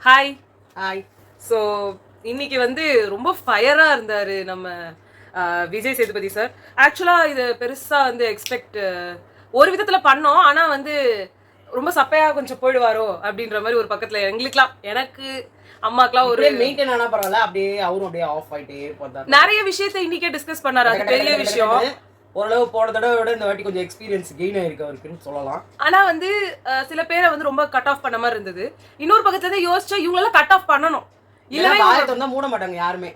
Hi. Hi. So இன்னைக்கு வந்து ரொம்ப ஃபயராக இருந்தார் நம்ம விஜய் சேதுபதி சார். ஆக்சுவலாக இது பெருசாக வந்து எக்ஸ்பெக்ட் ஒரு விதத்தில் பண்ணோம், ஆனால் வந்து ரொம்ப சப்பையாக கொஞ்சம் போயிடுவாரோ அப்படின்ற மாதிரி ஒரு பக்கத்தில் எங்களுக்குலாம், எனக்கு அம்மாக்கெல்லாம் ஒரு மெயின்டைன் ஆனா பரவாயில்ல, அப்படியே அவரும் அப்படியே ஆஃப் ஆயிட்டே போறாரு. நிறைய விஷயத்தை இன்னைக்கே டிஸ்கஸ் பண்ணாரு, அது பெரிய விஷயம். ஓரளவு போன தடவை விட இந்த வாட்டி கொஞ்சம் எக்ஸ்பீரியன்ஸ் கெயின் ஆயிருக்கு அவருக்குன்னு சொல்லலாம். ஆனா வந்து சில பேரை வந்து ரொம்ப கட் ஆஃப் பண்ண மாதிரி இருந்தது. இன்னொரு பக்கத்துல இருந்து யோசிச்சா இவங்களெல்லாம் கட் ஆஃப் பண்ணணும், இல்லவே வாயத்தை மூட மாட்டாங்க யாருமே.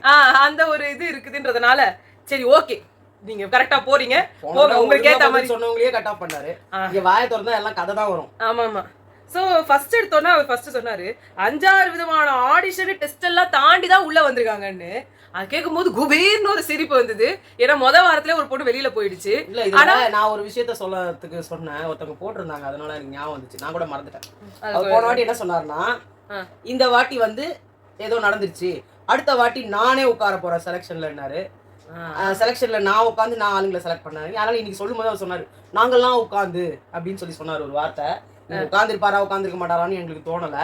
அந்த ஒரு இது இருக்குதுன்றதுனால சரி ஓகே நீங்க கரெக்டா போறீங்க, போங்க உங்களுக்கு ஏத்த மாதிரி சொன்னவங்களே கட் ஆஃப் பண்ணாரு. இங்க வாயை திறந்தா எல்லாம் கதை தான் வரும். ஆமா ஆமா. ஸோ ஃபர்ஸ்ட் எடுத்தோன்னா அவர் ஃபர்ஸ்ட் சொன்னாரு 5-6 விதமான ஆடிஷன் டெஸ்ட் எல்லாம் தாண்டி தான் உள்ள வந்திருக்காங்கன்னு. அது கேட்கும் போது குபீர்னு ஒரு சிரிப்பு வந்தது. ஏன்னா வாரத்திலே ஒரு பொண்ணு வெளியில போயிடுச்சு. இல்ல இதுல நான் ஒரு விஷயத்த சொல்லறதுக்கு சொன்னேன், ஒருத்தவங்க போட்டிருந்தாங்க, அதனால எனக்கு ஞாபகம் வந்துச்சு. நான் கூட மறந்துட்டேன். போன வாட்டி என்ன சொன்னாருன்னா, இந்த வாட்டி வந்து ஏதோ நடந்துருச்சு, அடுத்த வாட்டி நானே உட்கார போறேன் செலக்ஷன்லன்னாரு. செலக்ஷன்ல நான் உட்காந்து நான் ஆளுங்களை செலக்ட் பண்ணாரு. அதனால இன்னைக்கு சொல்லும் போது அவர் சொன்னாரு நாங்கெல்லாம் உட்காந்து அப்படின்னு சொல்லி சொன்னார் ஒரு வார்த்தை. உட்காந்துருப்பாரா உட்காந்துருக்க மாட்டாரான்னு எங்களுக்கு தோணல.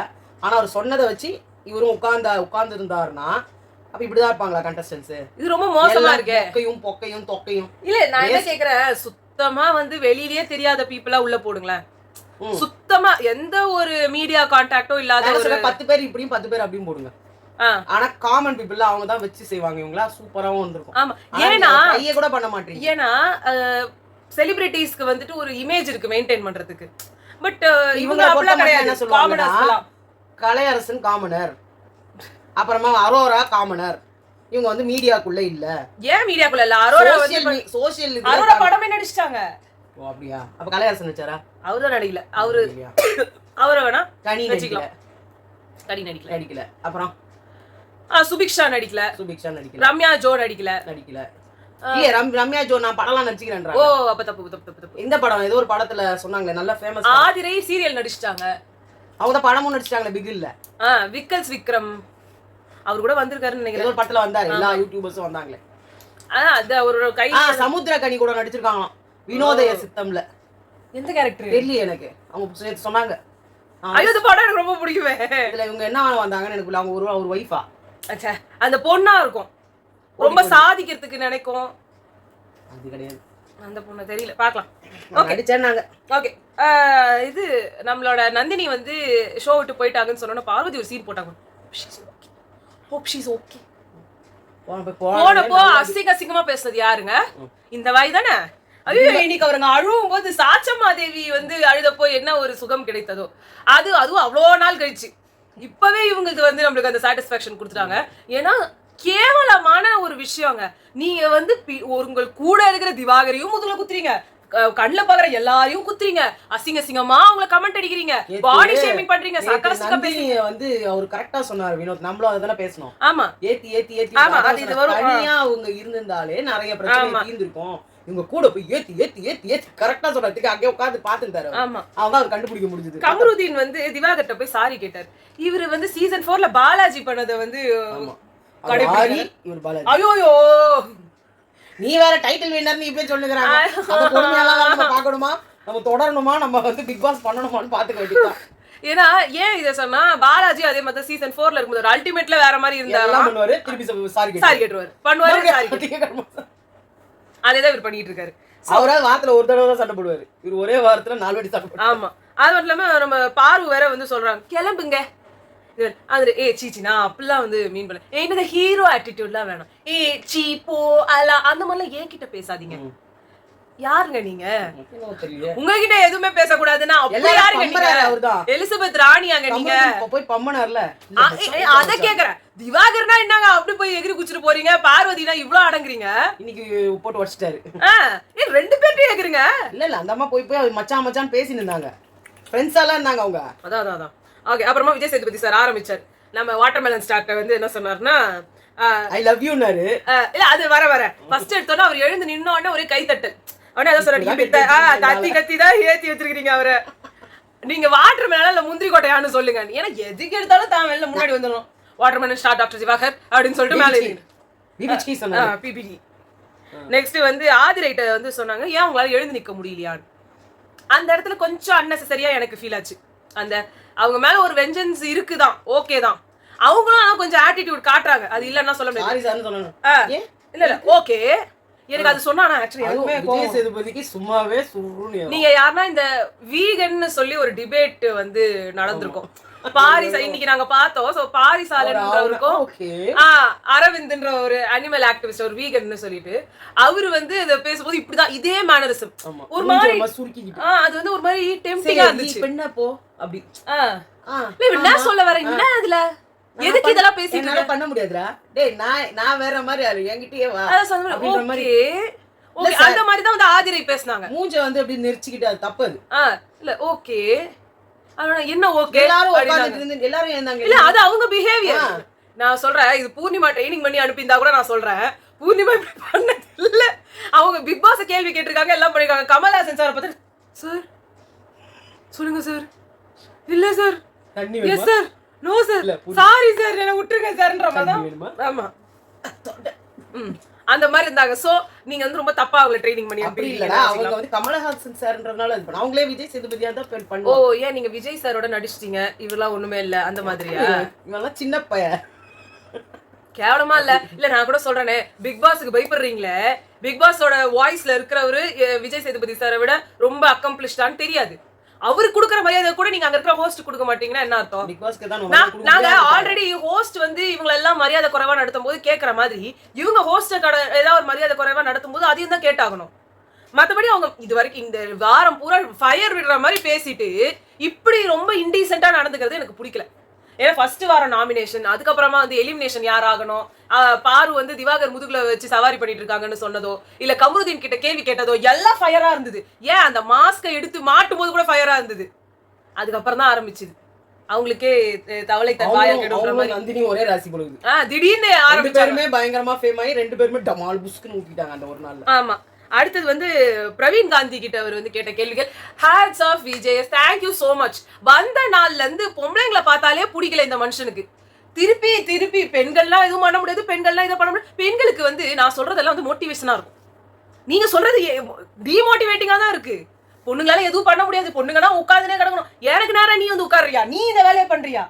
ஆனா அவர் சொன்னதை வச்சு இவரும் உட்கார்ந்து இருந்தாருன்னா அப்ப இப்படிதான் இருப்பாங்களா கண்டஸ்டன்ஸ்? இது ரொம்ப மோசமா இருக்கு. பொக்கையும் தொக்கையும் இல்ல. நான் என்ன கேக்குறேன், சுத்தமா வந்து வெளியிலேயே தெரியாத பீப்புளா உள்ள போடுங்களேன். சுத்தமா எந்த ஒரு மீடியா கான்டாக்டும் இல்லாத ஒரு 10 பேர் இப்படியும் 10 பேர் அப்படியும் போடுங்க. ஆனா காமன் பீப்புள் அவங்க தான் வச்சு செய்வாங்க. இவங்களா சூப்பராவும் வந்திருக்கும். ஆமா, ஏன்னா கைய கூட பண்ண மாட்டீங்க. ஏன்னா செலிபிரிட்டிஸ்க்கு வந்துட்டு ஒரு இமேஜ் இருக்கு மெயின்டைன் பண்றதுக்கு. பட் இவங்க அப்படிலாம் கிடையாது. என்ன சொல்லுவாங்க, கலையரசன் காமனர், அப்புறமா அரோரா காமனர். இவங்க வந்து மீடியாக்குள்ள இல்ல. ஏன் மீடியாக்குள்ள இல்ல? அரோரா வந்து சோஷியல் அரோரா படமே நடிச்சிட்டாங்க. ஓ அப்படியா? அப்ப கலையரசன் நடிச்சாரா? அவரும் நடிக்கல. அவரை வேணா கனி நடிக்கல. கனி நடிக்கல. அப்புறம் சுபிக்ஷா நடிக்கல. ரம்யா ஜோ நடிக்கல. இல்ல ரம்யா ஜோ நான் படம்லாம் நடிச்சுக்கிறேன். ஓ அப்ப தப்பு. இந்த படம் ஏதோ ஒரு படத்துல சொன்னாங்களே நல்ல ஃபேமஸ். ஆதிரை சீரியல் நடிச்சிட்டாங்க. அவங்க தான் படமும் நடிச்சிட்டாங்களே பிகில்ல. விக்கல்ஸ் விக்ரம் அவர் கூட வந்திருக்காருன்னு நினைக்கிறேன். ஒரு படத்துல வந்தாரு, எல்லா யூடியூபர்ஸும் வந்தாங்களே. அது ஒரு கை சமுத்திரக்கனி கூட நடிச்சிருக்காங்களாம் வினோதய சித்தம்ல. எந்த கேரக்டர் தெரியல எனக்கு, அவங்க சொன்னாங்க. ஐயோ இந்த படம் எனக்கு ரொம்ப பிடிக்குமே. இதுல இவங்க என்ன வந்தாங்கன்னு எனக்கு அவங்க ஒரு வைஃபா அந்த பொண்ணா இருக்கும், ரொம்ப சாதிக்கிறதுக்கு நினைக்கும். அது கிடையாது அந்த பொண்ணு தெரியல, பார்க்கலாம். ஓகே இது நம்மளோட நந்தினி வந்து ஷோ விட்டு போயிட்டாங்கன்னு சொன்னோன்னா பார்வதி ஒரு சீன் போட்டாங்க. போனப்போ அசிங்கமா பேசுனது யாருங்க? இந்த வாய் தானே. ஐயோ இன்னைக்கு அவருங்க அழுவும் போது சாச்சம்மாதேவி வந்து அழுதப்போ என்ன ஒரு சுகம் கிடைத்ததோ அதுவும் அவ்வளோ நாள் கழிச்சு இப்பவே இவங்களுக்கு வந்து நம்மளுக்கு அந்த சாட்டிஸ்பாக்சன் கொடுத்துட்டாங்க. ஏன்னா கேவலமான ஒரு விஷயங்க. நீங்க வந்து உங்கள் கூட இருக்கிற திவாகரையும் முதல்ல குத்துறீங்க, கண்ணுல பாக்குற எல்லாரையும் குத்துறீங்க, அசிங்கமா அவங்கள கமெண்ட் அடிக்கிறீங்க, பாடி ஷேமிங் பண்றீங்க, சக்கரஸ்க பேசுறீங்க. வந்து அவர் கரெக்டா சொன்னார் வினோத், நம்மளும் அதெல்லாம் பேசணும். ஆமா, ஏத்தி ஆமா, அது இது வரும். தனியா அவங்க இருந்திருந்தாலே நிறைய பிரச்சனை தீர்ந்திருக்கும். இவங்க கூட போய் ஏத்தி கரெக்டா சொல்றதுக்கு அங்கே உட்கார்ந்து பாத்துட்டாரு. ஆமா, அவங்க அவர் கண்டுபிடிக்க முடிஞ்சது. கமருதீன் வந்து திவாகர்ட்ட போய் சாரி கேட்டார். இவரு வந்து சீசன் 4ல பாலாஜி பண்ணத வந்து ஐயோயோ நீ வேற டைட்டில் வின்னர் நீ இப்படி சொல்லுங்கறாங்க. அது பொறுமையாலாம் நம்ம பார்க்கணுமா, நம்ம தொடரணுமா, நம்ம வந்து பிக் பாஸ் பண்ணணுமான்னு பாத்துக்க வேண்டியதுதான். ஏன்னா ஏன் இத சொன்னா, பாலாஜி அதே மாதிரி சீசன் 4ல இருக்கும்போது ஒரு அல்டிமேட்ல வேற மாதிரி இருந்தாலும் பண்ணுவாரு, திருப்பி சாரி கேட்டுருவாரு. அதேதான் இவர் பண்ணிட்டு இருக்காரு. அவரா வாரத்துல ஒரு தடவை தான் சண்டை போடுவாரு, இவர் ஒரே வாரத்துல 4 வாட்டி சண்டை போடுவாரு. ஆமா, அது மட்டும் இல்லாம நம்ம பார்வு வேற வந்து சொல்றாங்க கிளம்புங்க. அது சீச்சி நான் அப்படிலாம் வந்து மீன் பண்ண எனக்கு ஹீரோ ஆட்டிடியூட்லாம் வேணும். சீ போ அல அந்த மாதிரிலாம் என்கிட்ட பேசாதீங்க. யாருங்க நீங்க? உங்ககிட்ட எதுவுமே பேசக்கூடாதுன்னா எலிசபெத் ராணியாங்க நீங்க? போய் பம்மனார்ல அத கேக்குறேன். திவாகர்னா என்னங்க அப்படி போய் எகிரி குச்சிட்டு போறீங்க? பார்வதினா இவ்வளவு அடங்குறீங்க? இன்னைக்கு போட்டு வச்சிட்டாரு. ரெண்டு பேர்ட்டையும் கேக்குறீங்க. இல்ல அந்த அம்மா போய் மச்சான் பேசிட்டு இருந்தாங்க, ஃப்ரெண்ட்ஸ் எல்லாம் இருந்தாங்க அவங்க. அதான் ஓகே. அப்புறமா விஜய் சேதுபதி சார் ஆரம்பிச்சார். நம்ம வாட்டர்மெலன் ஸ்டார்ட்ட வந்து என்ன சொன்னார்னா ஐ லவ் யூனாரு. இல்ல அது வர ஃபர்ஸ்ட் எடுத்தோன்னா அவர் எழுந்து நின்ன உடனே ஒரே கைத்தட்டல். அவனே அதான் சொல்றாரு, கத்தி தான் ஏத்தி வச்சிருக்கீங்க அவரை. நீங்க வாட்டர்மெலன் இல்ல முந்திரி கோட்டையான்னு சொல்லுங்க. ஏன்னா எதுக்கு எடுத்தாலும் தான் வெளில முன்னாடி வந்துடும். வாட்டர்மெலன் ஸ்டார் டாக்டர் திவாகர் அப்படின்னு சொல்லிட்டு மேலே பிபிடி. நெக்ஸ்ட் வந்து ஆதிரைட்ட வந்து சொன்னாங்க ஏன் உங்களால எழுந்து நிக்க முடியலையான்னு. அந்த இடத்துல கொஞ்சம் அன்னெசரியா எனக்கு ஃபீல் ஆச்சு. அந்த அவங்க மேல ஒரு வெஞ்சன்ஸ் இருக்குதான், ஓகே தான். அவங்களும் ஆனா கொஞ்சம் ஆட்டிடியூட் காட்டுறாங்க, அது இல்லன்னா சொல்ல முடியாது. சாரி சார்னு சொல்லணும். இல்ல ஓகே, எனக்கு அது சொன்னா ஆக்சுவலி அதுவும் விஜய் சேதுபதிக்கு சும்மாவே சுருன்னு ஏறும். நீங்க யாருன்னா இந்த வீகன்னு சொல்லி ஒரு டிபேட் வந்து நடந்திருக்கும் பாரிஸ், இன்னைக்கு நாங்க பார்த்தோம். சோ பாரிசாலன்றவருக்கும் அரவிந்த்ன்ற ஒரு அனிமல் ஆக்டிவிஸ்ட், ஒரு வீகன்னு சொல்லிட்டு அவரு வந்து இத பேசும்போது இப்படிதான் இதே மேனரிசம் ஒரு மாதிரி அது வந்து ஒரு மாதிரி டெம்ப்டிங்கா இருந்துச்சு. பெண்ணா போ அப்படி என்ன சொல்ல வர, என்ன அதுல எதுக்கு இதெல்லாம் பேசிட்டு பண்ண முடியாதுடா டேய், நான் வேற மாதிரி ஆளு, என்கிட்டயே வா அப்படின்ற மாதிரி. ஓகே, அந்த மாதிரி தான் வந்து ஆதிரை பேசுனாங்க. மூஞ்ச வந்து அப்படி நெரிச்சிக்கிட்டு அது தப்பு அது. இல்ல ஓகே, என்ன ஓகே எல்லாரும் உட்கார்ந்துட்டு இருந்து எல்லாரும் ஏந்தாங்க. இல்ல அது அவங்க பிஹேவியர். நான் சொல்றேன், இது பூர்ணிமா ட்ரைனிங் பண்ணி அனுப்பியிருந்தா கூட நான் சொல்றேன், பூர்ணிமா இப்படி பண்ணது இல்ல. அவங்க பிக் பாஸ் கேள்வி கேட்டிருக்காங்க, எல்லாம் பண்ணிருக்காங்க. கமல்ஹாசன் சார் பார்த்து சார் சொல்லுங்க சார், இல்ல sir, yes sir, no sir, sorry sir, என்ன விட்டுருங்க சார்ன்ற மாதிரி. ஆமா அந்த மாதிரி இருந்தாங்க. சோ நீங்க வந்து ரொம்ப தப்பா அவங்கள ட்ரைனிங் பண்ணி அப்படி இல்லடா, அவங்க வந்து கமலஹாசன் சார்ன்றனால அது பண்ண, அவங்களே விஜய் சேதுபதியா தான் பேர் பண்ணுவாங்க. ஓ ஏன் நீங்க விஜய் சாரோட நடிச்சிட்டீங்க, இவெல்லாம் ஒண்ணுமே இல்ல அந்த மாதிரியா? இவெல்லாம் சின்ன பையன், கேவலமா இல்ல. இல்ல நான் கூட சொல்றேனே, பிக் பாஸ்க்கு பயப்படுறீங்களே, பிக் பாஸோட வாய்ஸ்ல இருக்கிறவரு விஜய் சேதுபதி சாரை விட ரொம்ப அக்கம்ப்ளிஷ்டான்னு தெரியாது. அவரு குடுக்குற மரியாதை கூட நீங்க அங்க இருக்கிற ஹோஸ்ட் கொடுக்க மாட்டீங்கன்னா என்ன அர்த்தம்? பிக் பாஸ்க்கு தான் நாங்க ஆல்ரெடி ஹோஸ்ட் வந்து இவங்க எல்லாம் மரியாதை குறைவா நடத்தும் போது கேட்கற மாதிரி இவங்க ஹோஸ்ட் ஏதாவது ஒரு மரியாதை குறைவா நடத்தும் போது அதையும் தான் கேட்டாகணும். மத்தபடி அவங்க இது வரைக்கும் இந்த வாரம் பூரா ஃபயர் விடுற மாதிரி பேசிட்டு இப்படி ரொம்ப இன்டீசென்ட்டா நடந்துக்கிறது எனக்கு பிடிக்கல. ஏன்னா ஃபர்ஸ்ட் வாரம் நாமினேஷன், அதுக்கப்புறமா வந்து எலிமினேஷன் யார் ஆகணும், பாரு வந்து திவாகர் முதுகுல வச்சு சவாரி பண்ணிட்டு இருக்காங்கன்னு சொன்னதோ, இல்ல கமருதீன் கிட்ட கேள்வி கேட்டதோ எல்லாம் ஃபயரா இருந்தது. ஏன் அந்த மாஸ்கை எடுத்து மாட்டும் போது கூட ஃபயரா இருந்தது. அதுக்கப்புறம் தான் ஆரம்பிச்சுது அவங்களுக்கே தவளை தவாயா கேடுற மாதிரி. நந்தினி ஒரே ராசி போடுது. திடீர்னு ஆரம்பிச்சாருமே பயங்கரமா ஃபேம் ஆகி ரெண்டு பேருமே டமால் புஸ்க்குன்னு ஊத்திட்டாங்க அந்த ஒரு நாள்ல. ஆமா. அடுத்தது வந்து பிரவீன் காந்தி கிட்ட அவர் வந்து கேட்ட கேள்விகள், hats off Vijay, thank you so much. வந்த நாள்ல இருந்து பொம்பளைங்களை பார்த்தாலே பிடிக்கல இந்த மனுஷனுக்கு. திருப்பி திருப்பி பெண்கள்லாம் எதுவும் பண்ண முடியாது, பெண்கள்லாம் இதை பண்ண முடியாது. பெண்களுக்கு வந்து நான் சொல்றதெல்லாம் வந்து மோட்டிவேஷனா இருக்கும், நீங்க சொல்றது டிமோட்டிவேட்டிங்கா தான் இருக்கு. பொண்ணுங்களால எதுவும் பண்ண முடியாது, பொண்ணுங்கன்னா உட்காந்துனே கிடக்கணும். எனக்கு நேரம் நீ வந்து உட்காருறியா, நீ இந்த வேலையை பண்றியா?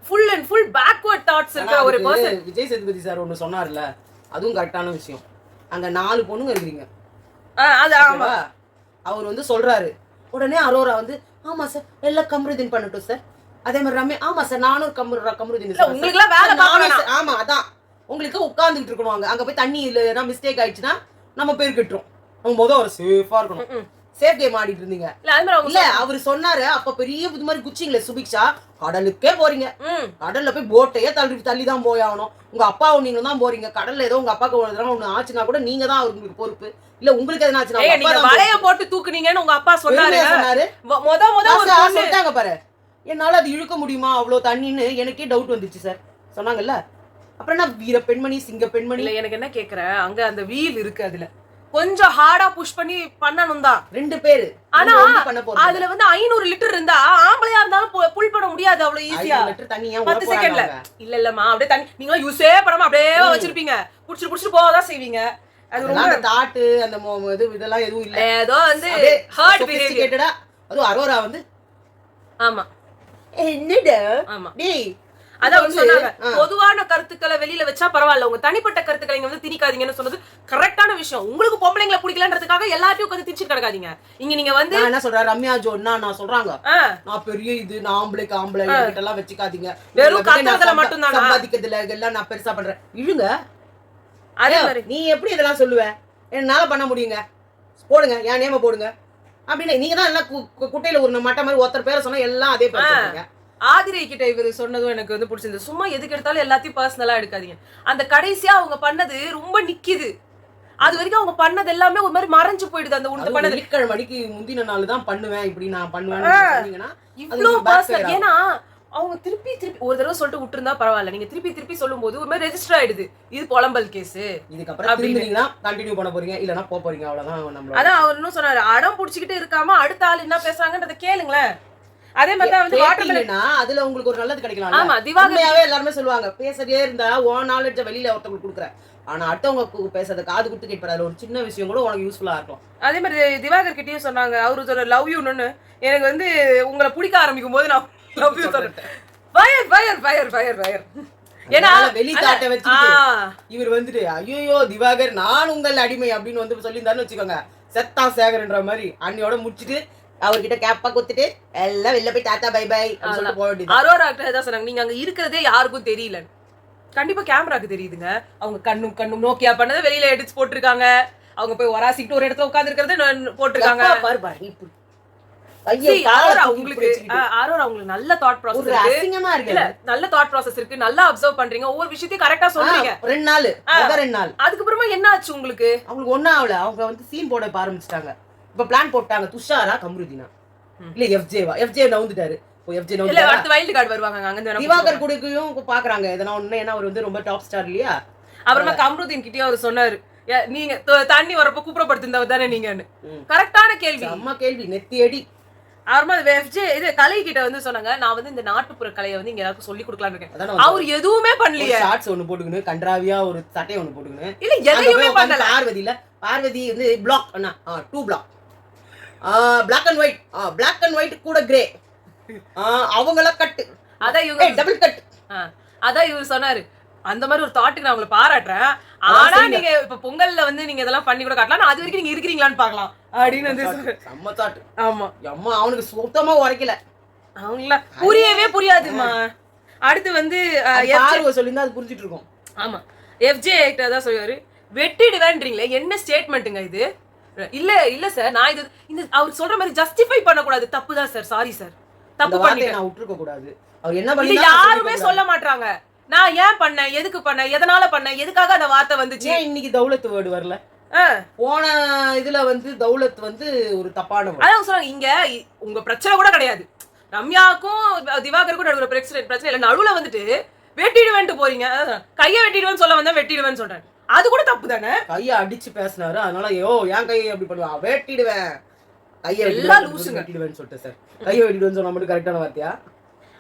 Full and full backward thoughts இருக்க ஒரு பர்சன். விஜய் சேதுபதி சார் ஒன்னு சொன்னார்ல, அதுவும் கரெக்டான விஷயம். அங்க 4 பொண்ணுங்க இருக்கீங்க, அவர் வந்து சொல்றாரு. உடனே அரோரா வந்து ஆமா சார் எல்லாம் கமருதீன் பண்ணட்டும் சார், அதே மாதிரி ரம்யா ஆமா சார் நானும் கமருதீன் உங்களுக்கு வேலை பார்க்கணும். ஆமா அதான் உங்களுக்கு உட்கார்ந்துட்டு இருக்கணும். அங்க போய் தண்ணி இல்ல மிஸ்டேக் ஆயிடுச்சுன்னா நம்ம பேர் கட்டுறோம். நம்ம முதல் ஒரு சேஃபா இருக்கணும். சேஃப் கேம் ஆடிட்டு இருந்தீங்க இல்ல, அவரு சொன்னாரு. அப்ப பெரிய புது மாதிரி குச்சிங்களே சுபிக்ஷா, கடலுக்கே போறீங்க, கடல்ல போய் போட்டையே தள்ளி தான் போய் ஆகணும். உங்க அப்பா நீங்க தான் போறீங்க கடல்ல, ஏதோ உங்க அப்பாவுக்கு ஒண்ணு ஆச்சுன்னா கூட நீங்க தான் அவருக்கு பொறுப்பு. இல்ல உங்களுக்கு எதனா ஆச்சுன்னா வலைய போட்டு தூக்குனீங்கன்னு உங்க அப்பா சொன்னாரு. சொல்லிட்டாங்க பாரு, என்னால அது இழுக்க முடியுமா அவ்வளவு தண்ணின்னு எனக்கே டவுட் வந்துச்சு சார் சொன்னாங்கல்ல. அப்புறம் என்ன வீர பெண்மணி சிங்க பெண்மணி. இல்ல எனக்கு என்ன கேக்குறேன், அங்க அந்த வீல் இருக்கு, அதுல கொஞ்சம் ஹார்டா புஷ் பண்ணி பண்ணணும் தான் 2 பேரு. ஆனா அதுல வந்து 500 லிட்டர் இருந்தா ஆம்பளையா இருந்தாலும் புல் பண்ண முடியாது அவ்வளவு ஈஸியா. 10 செகண்ட்ல இல்லம்மா அப்படியே தண்ணி நீங்க யூஸே பண்ணாம அப்படியே வச்சிருப்பீங்க, புடிச்சு போகதான் செய்வீங்க. அது ரொம்ப தாட்டு அந்த இதெல்லாம் எதுவும் இல்ல, ஏதோ வந்து ஹார்ட் பிஹேவியர். அது அரோரா வந்து ஆமா என்னடா ஆமா டேய் அதான் சொன்னாங்க, பொதுவான கருத்துக்களை வெளியில வச்சா பரவாயில்ல, உங்க தனிப்பட்ட கருத்துக்களை இங்க வந்து திணிக்காதீங்கன்னு சொன்னது கரெக்டான விஷயம். உங்களுக்கு பொம்பளைங்களை பிடிக்கலன்றதுக்காக எல்லாத்தையும் உட்காந்து திணிச்சு கிடக்காதீங்க. இங்க நீங்க வந்து என்ன சொல்றேன், ரம்யா ஜோன்னா நான் சொல்றாங்க நான் பெரிய இது, நான் ஆம்பளை கிட்ட எல்லாம் வச்சுக்காதீங்க, வெறும் கருத்துல மட்டும் தான் சம்பாதிக்கிறதுல எல்லாம் நான் பெருசா பண்றேன். இழுங்க அதே மாதிரி நீ எப்படி இதெல்லாம் சொல்லுவ, என்னால பண்ண முடியுங்க, போடுங்க என் நேம போடுங்க அப்படின்னு. நீங்க தான் எல்லாம் குட்டையில ஒரு மட்ட மாதிரி ஒருத்தர் பேரை சொன்னா எல்லாம் அதே பேசுறீங்க. ஆதிரை கிட்ட இவரு சொன்னதும் எனக்கு வந்து பிடிச்சிருந்தது. சும்மா எதுக்கு எடுத்தாலும் எல்லாத்தையும் பர்சனலா எடுக்காதீங்க. அந்த கடைசியா அவங்க பண்ணது ரொம்ப நிக்குது, அது வரைக்கும் அவங்க பண்ணது எல்லாமே ஒரு மாதிரி மறைஞ்சு போயிடுது. அந்த உண்டு பண்ணது வெள்ளிக்கிழமைக்கு முந்தின நாள் தான் பண்ணுவேன், இப்படி நான் பண்ணுவேன் இவ்வளவு பர்சனல். ஏன்னா அவங்க திருப்பி ஒரு தடவை சொல்லிட்டு விட்டுருந்தா பரவாயில்ல, நீங்க திருப்பி சொல்லும் போது ஒரு மாதிரி ரெஜிஸ்டர் ஆயிடுது, இது புலம்பல் கேஸ். இதுக்கப்புறம் கண்டினியூ பண்ண போறீங்க இல்லனா போக போறீங்க, அவ்வளவுதான். அதான் அவர் இன்னும் சொன்னாரு, அடம் புடிச்சுக்கிட்டே இருக்காம அடுத்த ஆள் என்ன பேசுறாங்கன்றத கேளுங்களேன். அதே மாதிரி தான் வந்து வாட்டர்மெலனா அதுல உங்களுக்கு ஒரு நல்லது கிடைக்கலாம். ஆமா திவாகரவே எல்லாரும் சொல்லுவாங்க, பேசறதே இருந்தா உன் நாலேஜ் வெளியில ஒருத்தங்களுக்கு கொடுக்குற, ஆனா அடுத்தவங்க பேசுறத காது குடுத்து கேட்பாரு, அதுல ஒரு சின்ன விஷயம் கூட உனக்கு யூஸ்ஃபுல்லா இருக்கும். அதே மாதிரி திவாகர் கிட்டயும் சொன்னாங்க, அவரு லவ் யூன்னு. எனக்கு வந்து உங்களை பிடிக்க ஆரம்பிக்கும் போது நான் love you sir. Fire fire fire fire fire. ஏன்னா வெளிக்காட்ட வச்சு இவர் வந்துட்டு ஐயோ திவாகர் நான் உங்கள் அடிமை அப்படின்னு வந்து சொல்லியிருந்தாருன்னு வச்சுக்கோங்க, செத்தா சேகர்ன்ற மாதிரி அண்ணியோட முடிச்சுட்டு அவர்கிட்ட கேப்பா கொடுத்துட்டு எல்லாம் வெளில போய் டாட்டா பை பை சொல்லிட்டு போக வேண்டியது. அரோரா தான் சொன்னாங்க, நீங்க அங்க இருக்கிறதே யாருக்கும் தெரியல. கண்டிப்பா கேமராக்கு தெரியுதுங்க. அவங்க கண்ணும் நோக்கியா பண்ணதை வெளியில எடுத்து போட்டிருக்காங்க. அவங்க போய் ஒராசிக்கிட்டு ஒரு இடத்துல உட்கார்ந்து இருக்கிறத போட்டிருக்காங்க. பாரு பாரு உங்களுக்கு நல்ல தாட் ப்ராசஸ் இருக்கு, நல்ல தாட் ப்ராசஸ் இருக்கு, நல்லா அப்சர்வ் பண்றீங்க, ஒவ்வொரு விஷயத்தையும் கரெக்டா சொல்றீங்க. 2 நாள் அதுக்கப்புறமா என்ன ஆச்சு உங்களுக்கு? அவங்களுக்கு ஒன்னும் ஆகல. அவங்க வந்து சீன் போட ஆரம்பிச்சிட்டாங்க. இப்ப பிளான் போட்டாங்க. துஷாரா கம்ருதீனா இல்ல எஃப்ஜேவா? எஃப்ஜே நவுந்துட்டாரு. அடுத்த வைல்ட் கார்டு வருவாங்க. அங்க திவாகர் கூடயும் பாக்குறாங்க எதனா ஒண்ணு. ஏன்னா அவர் வந்து ரொம்ப டாப் ஸ்டார் இல்லையா? அப்புறமா கம்ருதீன் கிட்டயும் அவர் சொன்னாரு, நீங்க தண்ணி வரப்ப கூப்பிடப்படுத்திருந்தவர் தானே நீங்கன்னு. கரெக்டான கேள்வி, அம்மா கேள்வி நெத்தி அடி. அப்புறமா இது கலை கிட்ட வந்து சொன்னாங்க, நான் வந்து இந்த நாட்டுப்புற கலையை வந்து இங்க எல்லாருக்கும் சொல்லி கொடுக்கலாம்னு இருக்கேன். அவர் எதுவுமே பண்ணலையே. ஷார்ட்ஸ் ஒன்னு போட்டுக்கணும், கன்றாவியா ஒரு சட்டை ஒன்னு போட்டுக்கணும். இல்ல எதையுமே பண்ணல. பார்வதி வந்து black 2 black black and white, black and white கூட கிரே, அவங்கள கட், அதான் இவங்க டபுள் கட். அதான் இவர் சொன்னாரு, அந்த மாதிரி ஒரு தாட்டுக்கு நான் உங்களை பாராட்டுறேன். ஆனா நீங்க இப்ப பொங்கல்ல வந்து நீங்க இதெல்லாம் பண்ணி கூட காட்டலாம், அது வரைக்கும் நீங்க இருக்கிறீங்களான்னு பாக்கலாம் அப்படின்னு வந்து செம்ம தாட். ஆமா அம்மா அவனுக்கு சுத்தமா உரைக்கல. அவங்கள புரியவே புரியாதுமா. அடுத்து வந்து சொல்லியிருந்தா அது புரிஞ்சிட்டு இருக்கும். ஆமா, எஃப்ஜே கிட்ட தான் சொல்லுவாரு, வெட்டிடுவேன்றீங்களே என்ன ஸ்டேட்மெண்ட்டுங்க இது? இல்ல இல்ல சார், நான் இது இந்த அவர் சொல்ற மாதிரி ஜஸ்டிஃபை பண்ண கூடாது. தப்பு தான் சார், சாரி சார், தப்பு பண்ணி நான் விட்டுருக்க கூடாது. அவர் என்ன பண்ணி யாருமே சொல்ல மாட்டாங்க. நான் ஏன் பண்ணேன், எதுக்கு பண்ணேன், எதனால பண்ணேன், எதுக்காக அந்த வார்த்தை வந்துச்சு. இன்னைக்கு தௌலத் வேர்டு வரல? போன இதுல வந்து தௌலத் வந்து ஒரு தப்பான வேர்டு. அதான் சொல்றாங்க, இங்க உங்க பிரச்சனை கூட கிடையாது. ரம்யாவுக்கும் திவாகருக்கும் நடுவுல பிரச்சனை இல்ல, நடுவுல வந்துட்டு வெட்டிடுவேன்ட்டு போறீங்க. கையை வெட்டிடுவேன்னு சொல்ல வந்தா வெட்டிடுவேன்னு சொல்றேன், அது கூட தப்பு தானே. கையை அடிச்சு பேசினாரு, அதனால ஏன் கையை அப்படி பண்ணுவா, வெட்டிடுவேன் கையை வெட்டிடுவேன்னு சொல்லிட்டு சார். கையை வெட்டிடுவேன்னு சொன்னா மட்டும் கரெக்டான வார்த்தையா?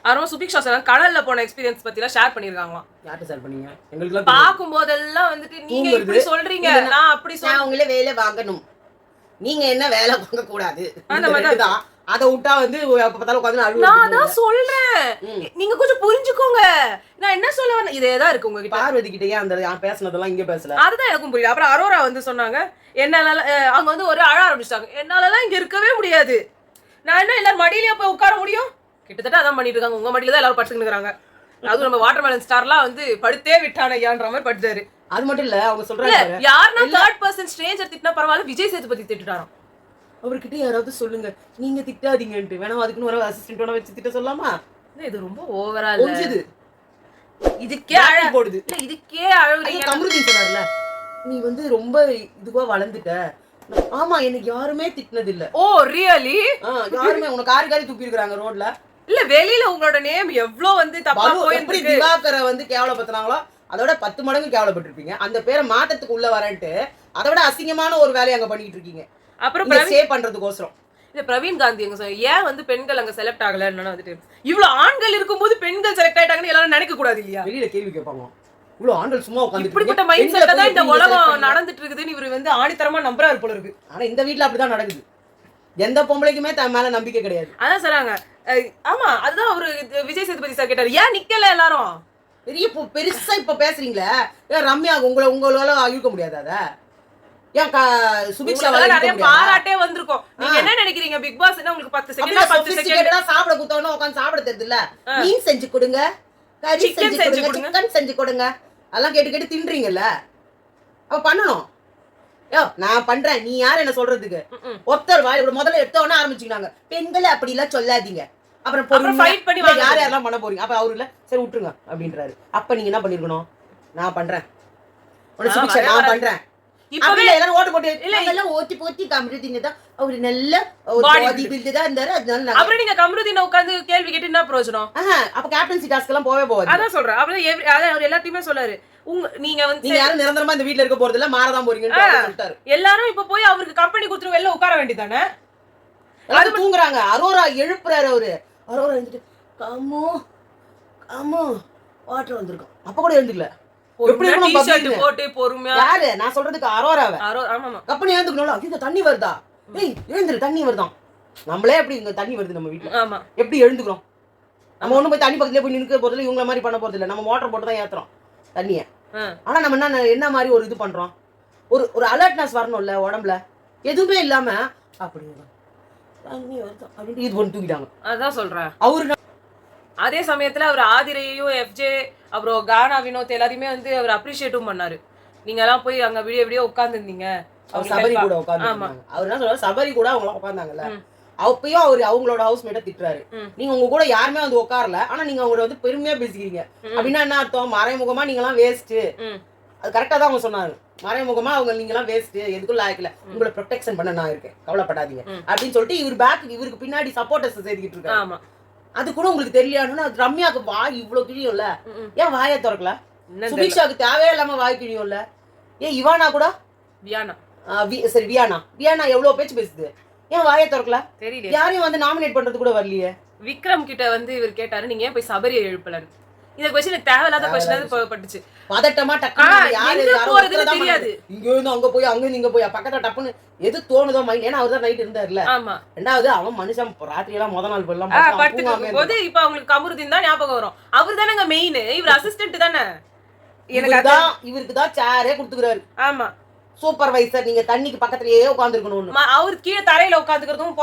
அப்புறம் சுபிக்ஷா சார் கடல்ல போன எக்ஸ்பீரியன்ஸ் பத்தி எல்லாம் ஷேர் பண்ணிருக்காங்களாம். யார்ட்ட ஷேர் பண்ணீங்க? எங்களுக்கு பாக்கும் போதெல்லாம் வந்துட்டு நீங்க இப்படி சொல்றீங்க, நான் அப்படி சொல்றேன். அவங்களே வேலை வாங்கணும், நீங்க என்ன வேலை வாங்க கூடாது. அந்த மாதிரி தான் அத விட்டா வந்து அப்ப பார்த்தாலும் உட்கார்ந்து அழுவு. நான் தான் சொல்றேன், நீங்க கொஞ்சம் புரிஞ்சுக்கோங்க. நான் என்ன சொல்ல வரேன், இதேதான் இருக்கு உங்ககிட்ட. பார்வதி கிட்டயே அந்த பேசுனதெல்லாம் இங்க பேசல, அதுதான் எனக்கும் புரியல. அப்புறம் அரோரா வந்து சொன்னாங்க, என்னால அவங்க வந்து ஒரு அழ ஆரம்பிச்சிட்டாங்க, என்னாலலாம் இங்க இருக்கவே முடியாது, நான் என்ன எல்லாரும் மடியிலேயே போய் உட்கார முடியும். கிட்டத்தட்ட அதான் பண்ணிட்டு இருக்காங்க, உங்க மடியில தான் எல்லாரும் படுத்துக்கிட்டு இருக்காங்க. அதுவும் நம்ம வாட்டர்மெலன் ஸ்டார்லாம் வந்து படுத்தே விட்டானையான்ற மாதிரி படுத்தாரு. அது மட்டும் இல்ல, அவங்க சொல்றாங்க யாருன்னா தேர்ட் பர்சன் ஸ்ட்ரேஞ்சர் திட்டினா பரவாயில்ல, விஜய் சேதுபதி திட்டுட்டாராம். அவர்கிட்ட யாராவது சொல்லுங்க, நீங்க திட்டாதீங்கன்ட்டு. வேணா அதுக்குன்னு ஒரு அசிஸ்டன்ட் வச்சு திட்ட சொல்லாமா? இது ரொம்ப ஓவரா இல்ல, இதுக்கே அழ போடுது. இல்ல இதுக்கே அழுகுறீங்க. கம்ருதீன் சொன்னார்ல, நீ வந்து ரொம்ப இதுவா வளர்ந்துட்ட. ஆமா, எனக்கு யாருமே திட்டினது இல்ல. ஓ ரியலி? யாருமே உனக்கு காரி துப்பி இருக்காங்க ரோட்ல. இல்ல வெளியில உங்களோட நேம் எவ்வளவு வந்து தப்பா போயிருக்கு. திவாகரை வந்து கேவலப்படுத்துனாங்களோ அதோட 10 மடங்கு கேவலப்பட்டிருப்பீங்க. அந்த பேரை மாத்தத்துக்கு உள்ள வரேன்ட்டு அதோட அசிங்கமான ஒரு வேலையை அங்க பண்ணிட்டு இருக்கீங்க. அப்புறம் சேவ் பண்றதுக்கோசரம் இந்த பிரவீன் காந்தி எங்க ஏன் வந்து பெண்கள் அங்க செலக்ட் ஆகலன்னு வந்துட்டு, இவ்வளவு ஆண்கள் இருக்கும்போது பெண்கள் செலக்ட் ஆயிட்டாங்கன்னு எல்லாரும் நினைக்க கூடாது இல்லையா? வெளியில கேள்வி கேட்பாங்க, இவ்வளவு ஆண்கள் சும்மா உட்கார்ந்து இப்படிப்பட்ட மைண்ட் செட் தான் இந்த உலகம் நடந்துட்டு இருக்குதுன்னு இவரு வந்து ஆணித்தரமா நம்புறாரு போல இருக்கு. ஆனா இந்த வீட்ல அப்படிதான் நடக்குது. எந்த பொம்பளைக்குமே தன் மேல நம்பிக்கை கிடையாது. அதான் சொல்றாங்க. ஆமா, அதுதான் அவரு விஜய் சேதுபதி சார் கேட்டாரு, ஏன் நிக்கல எல்லாரும்? பெருசா இப்ப பேசுறீங்களே, ஏன் ரம்யா உங்களால இழுக்க முடியாது? அத ஏன் சுபிக்ஷா நிறைய பாராட்டே வந்திருக்கும். நீங்க என்ன நினைக்கிறீங்க, பிக் பாஸ் உங்களுக்கு 10 செகண்ட் சாப்பிட குத்தவன உட்கார்ந்து சாப்பிட தெரியுது இல்ல? மீன் செஞ்சு கொடுங்க, கறி செஞ்சு கொடுங்க, சிக்கன் செஞ்சு கொடுங்க, அதெல்லாம் கேட்டு தின்றீங்கல்ல, அப்ப பண்ணணும். நான் பண்றேன், நீ யார் என்ன சொல்றதுக்கு? ஒருத்தர் வாய் முதல்ல எடுத்தவொடனே ஆரம்பிச்சுக்கினாங்க, பெண்களை அப்படி எல்லாம் சொல்லாதீங்க, அப்புறம் ஃபைட் பண்ணி யார் யாரெல்லாம் பண்ண போறீங்க? அப்ப அவரு இல்ல சரி விட்டுருங்க அப்படின்றாரு. அப்ப நீங்க என்ன பண்ணிருக்கணும்? நான் பண்றேன், நான் பண்றேன். இப்பவே எல்லாரும் ஓட்டு போட்டு இல்ல எல்லாம் ஓட்டி போட்டி கம்ருதீன் தான் அவரு நல்ல பாடி பில்ட் தான் இருந்தாரு. அதனால அப்புறம் நீங்க கம்ருதீன் உட்கார்ந்து கேள்வி கேட்டு என்ன பிரயோஜனம்? அப்ப கேப்டன்சி டாஸ்க் எல்லாம் போகாது. அதான் சொல்றேன். அவர் எல்லாத்தையுமே சொல்லாரு, நீங்க வந்து நீங்க யாரும் நிரந்தரமா இந்த வீட்ல இருக்க போறது இல்ல, மாறதான் போறீங்கன்னு சொல்லிட்டாரு. எல்லாரும் இப்ப போய் அவருக்கு கம்பெனி கொடுத்துட்டு வெளில உட்கார வேண்டியதானே? அது தூங்குறாங்க. அரோரா எழுப்புறாரு. அவரு அரோரா எழுந்துட்டு காமோ காமோ வாட்டர் வந்திருக்கும். அப்ப கூட எழுந்துக்கல. போட்டு பொறுமையா யாரு நான் சொல்றதுக்கு அரோராவை ஆமா கம்பெனி எழுந்துக்கணும். இந்த தண்ணி வருதா? ஏய் எழுந்துரு, தண்ணி வருதான். நம்மளே எப்படி இங்க தண்ணி வருது நம்ம வீட்டுல, எப்படி எழுந்துக்கிறோம்? நம்ம ஒண்ணும் போய் தண்ணி பக்கத்துல போய் நிற்க போறது இல்ல, இவங்கள மாதிரி பண்ண போறது இல்ல. நம்ம மோட்டர் போட்டு தான் ஏத்துறோம் தண்ணிய. ஆனா நம்ம என்ன மாதிரி ஒரு இது பண்றோம், ஒரு அலர்ட்னஸ் வரணும்ல உடம்புல. எதுவுமே இல்லாம அப்படி தண்ணி வருது அப்படின்னு இது ஒன்று தூக்கிட்டாங்க. அதான் சொல்றேன். அவரு அதே சமயத்துல அவர் ஆதிரையையும் எஃப்ஜே அப்புறம் கானா வினோத் எல்லாரையுமே வந்து அவர் அப்ரிஷியேட்டும் பண்ணாரு. நீங்க எல்லாம் போய் அங்க விடிய உட்கார்ந்து இருந்தீங்க, சபரி கூட உட்காந்து. அவர் என்ன சொல்றாரு, சபரி கூட அவங்க உட்காந்தாங்கல்ல, அப்பயும் அவங்களோட ஹவுஸ்மேட்டை திட்டுறாரு. நீங்க உங்க கூட யாருமே வந்து உட்காரல, ஆனா நீங்க அவங்களோட வந்து பெருமையா பேசிக்கிறீங்க அப்படின்னா என்ன அர்த்தம்? மறைமுகமா நீங்க எல்லாம் வேஸ்ட். அது கரெக்டா தான் அவங்க சொன்னாரு. மறைமுகமா நீங்க எல்லாம் வேஸ்ட், எதுக்கும் லாய்க்கல, உங்களை ப்ரொடெக்ஷன் பண்ண நான் இருக்கேன், கவலைப்படாதீங்க அப்படின்னு சொல்லிட்டு இவருக்கு பின்னாடி சப்போர்ட்டர்ஸ் சேர்த்துக்கிட்டு இருக்காரு. அது கூட உங்களுக்கு தெரியலன்னா ரம்யாவுக்கு வாய் இவ்வளவு கிழியும்ல, ஏன் வாயை திறக்கல? சுபிக்ஷாவுக்கு தேவையே இல்லாம வாய் கிழியும்ல, ஏன் இவானா கூட வியானா எவ்வளவு பேச்சு பேசுது, ஏன் வாயை திறக்கல? தெரியல. யாரையும் வந்து நாமினேட் பண்றது கூட வரலையே. விக்ரம் கிட்ட வந்து இவர் கேட்டாரு, நீங்க ஏன் போய் சபரியை எழுப்பலன்னு. இந்த क्वेश्चन எனக்கு தேவையில்லாத क्वेश्चन பட்டுச்சு. பதட்டமா டக்குனு யாரு போறதுன்னு தெரியாது, இங்க இருந்து அங்க போய் அங்க இருந்து இங்க போய் பக்கத்துல டப்புன்னு எது தோணுதோ மைண்ட். ஏன்னா அவர்தான் நைட் இருந்தாருல. ஆமா. ரெண்டாவது அவன் மனுஷன் ராத்திரி எல்லாம் முத நாள் போயெல்லாம் படுத்துக்கும் போது இப்ப அவங்களுக்கு கமருதீன் தான் ஞாபகம் வரும். அவர் தானங்க மெயின், இவர் அசிஸ்டன்ட் தானே. இவருக்கு தான் சேரே கொடுத்துக்கிறாரு. ஆமா, சூப்பர்வைசர். நீங்க தண்ணிக்கு பக்கத்துலயே உட்கார்ந்துருக்கணும். அவர் கீழே தரையில உட்கார்ந்துக்கிறதும்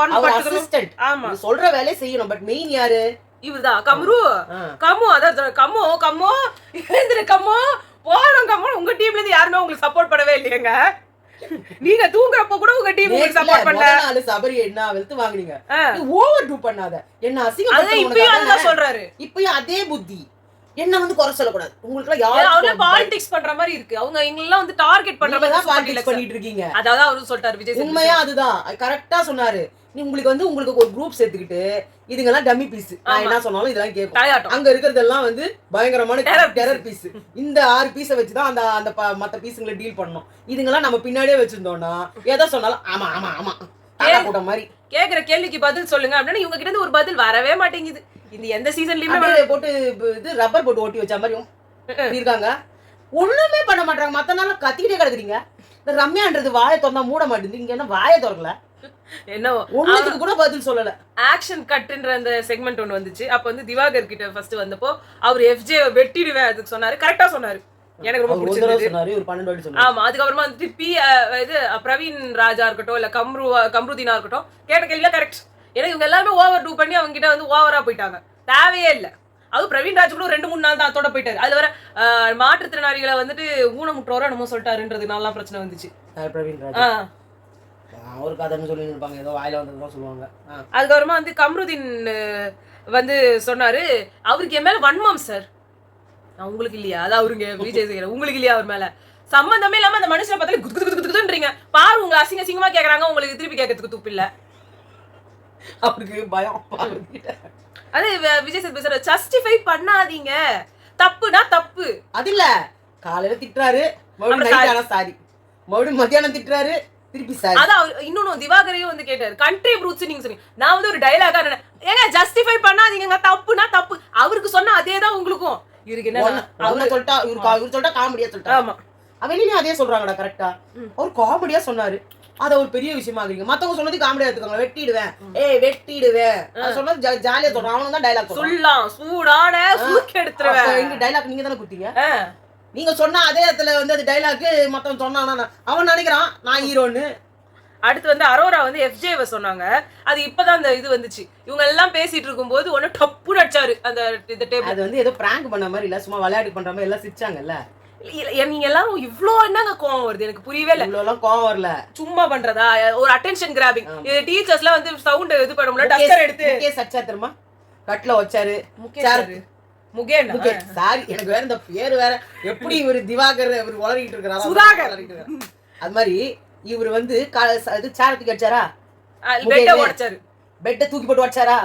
ஆமா சொல்ற வேலையை செய்யணும். பட் மெயின் யாரு? இவர்தான் கமரு. அதான் கம்மோ போனோம் கம்மோ. உங்க டீம்ல இருந்து யாருமே உங்களுக்கு சப்போர்ட் பண்ணவே இல்லையங்க. நீங்க தூங்குறப்ப கூட உங்க டீம் உங்களுக்கு சப்போர்ட் பண்ணல. சபரி என்ன வெளுத்து வாங்குனீங்க, ஓவர் டூ பண்ணாத, என்ன அசிங்கப்படுத்த சொல்றாரு. இப்பயும் அதே புத்தி. என்ன வந்து குறை சொல்லக்கூடாது. உங்களுக்கு யாரும் பாலிடிக்ஸ் பண்ற மாதிரி இருக்கு. அவங்க எங்கெல்லாம் வந்து டார்கெட் பண்ற மாதிரி பாலிடிக்ஸ் பண்ணிட்டு இருக்கீங்க. அதாவது அவரு சொல்லிட்டாரு விஜய். உண்மையா அதுதான் கரெக்டா சொன்னாரு. நீ உங்களுக்கு ஒரு குரூப் சேர்த்துக்கிட்டு இதுங்கெல்லாம் டம்மி பீஸ், நான் என்ன சொன்னாலும் இதெல்லாம் கேட்கும். அங்க இருக்கிறதெல்லாம் வந்து பயங்கரமான டெரர் பீஸ். இந்த 6 பீஸை வச்சுதான் அந்த மத்த பீஸுங்களை டீல் பண்ணணும். இதுங்கெல்லாம் நம்ம பின்னாடியே வச்சிருந்தோம்னா எதை சொன்னாலும் ஆமா ஆமா ஆமா கூட்டம் மாதிரி கேக்குற கேள்விக்கு பதில் சொல்லுங்க அப்படின்னு இவங்க கிட்ட இருந்து ஒரு பதில் வரவே மாட்டேங்குது. இந்த எந்த சீசன்லயுமே போட்டு இது ரப்பர் போட்டு ஓட்டி வச்ச மாதிரி இருக்காங்க. ஒண்ணுமே பண்ண மாட்டாங்க. மத்த நாள் கத்திக்கிட்டே கிடக்குறீங்க. இந்த ரம்யான்றது வாயை திறந்தா மூட மாட்டேங்குது. இங்க என்ன வாயை திறக்கல, என்ன ஒண்ணுக்கு கூட பதில் சொல்லல. ஆக்ஷன் கட்ன்ற அந்த செக்மெண்ட் ஒன்று வந்துச்சு. அப்ப வந்து திவாகர் கிட்ட ஃபர்ஸ்ட் வந்தப்போ அவர் எஃப்ஜே வெட்டிடுவேன் அதுக்கு சொன்னாரு. கரெக்டா சொன்னாரு, எனக்கு ரொம்ப பிடிச்சிருந்தது. ஆமா, அதுக்கப்புறமா வந்து இது பிரவீன் ராஜா இருக்கட்டும் இல்ல கம்ருதீனா இருக்கட்டும் கேட்ட கேள்வியா கரெக்ட். ஏன்னா இவங்க எல்லாருமே ஓவர் டூ பண்ணி அவங்க கிட்ட வந்து ஓவரா போயிட்டாங்க. தேவையே இல்லை. அது பிரவீன் ராஜ் கூட 2-3 நாள் தான் அதோட போயிட்டாரு. அதுல வர மாற்றுத்திறனாளிகளை வந்துட்டு ஊனமுற்றோரா நம்ம சொல்லிட்டாருன்றது நல்லா பிரச்சனை வந்துச்சு. பிரவீன் ராஜ் ஒரு கதைன்னு சொல்லி இருப்பாங்க, ஏதோ வாயில வந்ததுதான் சொல்லுவாங்க. அதுக்கப்புறமா வந்து கம்ருதீன் வந்து சொன்னாரு, அவருக்கு என் மேல வன்மம் சார். உங்களுக்கு இல்லையா? அது அவருங்க விஜய் சேகர் உங்களுக்கு இல்லையா அவர் மேல சம்பந்தமே இல்லாம அந்த மனுஷனை பார்த்தாலே குதுன்றீங்க. பாரு உங்களை அசிங்கமா கேக்குறாங்க, உங்களுக்கு திருப்பி கேட்கறதுக்கு துப்பு இல்ல. அவருக்கு பயம். அது விஜய் சேகர் பேசுற ஜஸ்டிஃபை பண்ணாதீங்க. தப்புனா தப்பு. அது இல்ல, காலையில திட்டுறாரு, மறுபடியும் சாரி, மறுபடியும் மத்தியானம் திட்டுறாரு, திருப்பி சாரி. அதான் இன்னொன்னு திவாகரையும் வந்து கேட்டாரு, கண்ட்ரி ப்ரூட்ஸ் நீங்க சொன்னீங்க. நான் வந்து ஒரு டயலாகா ஏங்க ஜஸ்டிஃபை பண்ணாதீங்க, தப்புனா தப்பு. அவருக்கு சொன்ன அதேதான் உங்களுக்கும். இவருக்கு என்ன அவரு சொல்லிட்டா, இவரு சொல்லிட்டா காமெடியா சொல்லிட்டா. ஆமா, அவனையும் அதே சொல்றாங்கடா. கரெக்டா அவர் காமெடியா சொன்னாரு. அத ஒரு பெரிய விஷயமா ஆகுறீங்க. மத்தவங்க சொன்னது காமெடியா எடுத்துக்காங்க. வெட்டிடுவேன் சொன்னது ஜாலியா சொல்றான். அவனும் தான் டைலாக் சொல்லலாம், சூடான சூக்கு எடுத்துருவேன். எங்க டைலாக் நீங்க தானே குடுத்தீங்க. நீங்க சொன்ன அதே இடத்துல வந்து அது டைலாக் மத்தவன் சொன்னானா அவன் நினைக்கிறான் நான் ஹீரோன்னு. அடுத்து வந்து அரோரா வந்து எஃப்ஜேவை சொன்னாங்க. அது இப்பதான் அந்த இது வந்துச்சு. இவங்க எல்லாம் பேசிட்டு இருக்கும்போது ஒன்னு டப்பு நடிச்சாரு அந்த டேபிள். அது வந்து ஏதோ பிராங்க் பண்ண மாதிரி இல்ல, சும்மா விளையாட்டு பண்ற மாதிரி எல்லாம் சிரிச்சாங்கல்ல. நீங்க எல்லாரும் இவ்ளோ என்னங்க கோவம் வருது எனக்கு புரியவே இல்ல. இவ்ளோ கோவம் வரல, சும்மா பண்றதா ஒரு அட்டென்ஷன் கிராபிங். டீச்சர்ஸ்லாம் வந்து சவுண்ட் இது பண்ண முடியல, டஸ்டர் எடுத்து முகேஷ் சச்சா தெரியுமா கட்ல வச்சாரு. முகேன் சாரி, எனக்கு வேற இந்த பேர் வேற. எப்படி இவரு திவாகர் இவர் வளரிட்டு இருக்கிறாரா, சுதாகர் அது மாதிரி இவர் வந்து சேர் தூக்கி அடிச்சாரா, பெட்டை உடைச்சாரு, பெட்டை தூக்கி போட்டு உடைச்சாரா.